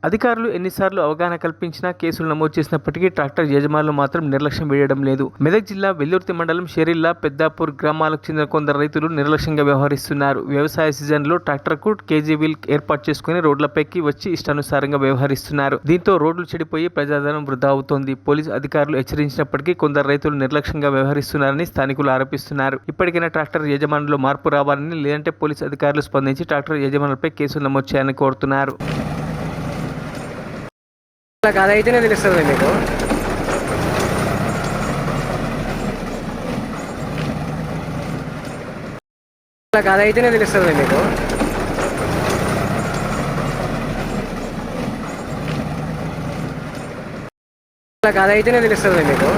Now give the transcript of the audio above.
అధికారులు ఎన్నిసార్లు అవగాహన కల్పించినా కేసులు నమోదు చేసినప్పటికీ ట్రాక్టర్ యజమానులు మాత్రం నిర్లక్ష్యం వేయడం లేదు. మెదక్ జిల్లా వెల్లుర్తి మండలం షెరిల్లా, పెద్దాపూర్ గ్రామాలకు చెందిన కొందరు రైతులు నిర్లక్ష్యంగా వ్యవహరిస్తున్నారు. వ్యవసాయ సీజన్లో ట్రాక్టర్కు కేజీ వీల్ ఏర్పాటు చేసుకుని రోడ్లపైకి వచ్చి ఇష్టానుసారంగా వ్యవహరిస్తున్నారు. దీంతో రోడ్లు చెడిపోయి ప్రజాధనం వృధా అవుతోంది. పోలీసు అధికారులు హెచ్చరించినప్పటికీ కొందరు రైతులు నిర్లక్ష్యంగా వ్యవహరిస్తున్నారని స్థానికులు ఆరోపిస్తున్నారు. ఇప్పటికైనా ట్రాక్టర్ యజమానులు మార్పు రావాలని, లేదంటే పోలీసు అధికారులు స్పందించి ట్రాక్టర్ యజమానులపై కేసులు నమోదు చేయాలని కోరుతున్నారు. అదైతేనే తెలుస్తుంది మీకు. అదైతేనే తెలుస్తుంది మీకు. అదైతేనే తెలుస్తుంది మీకు.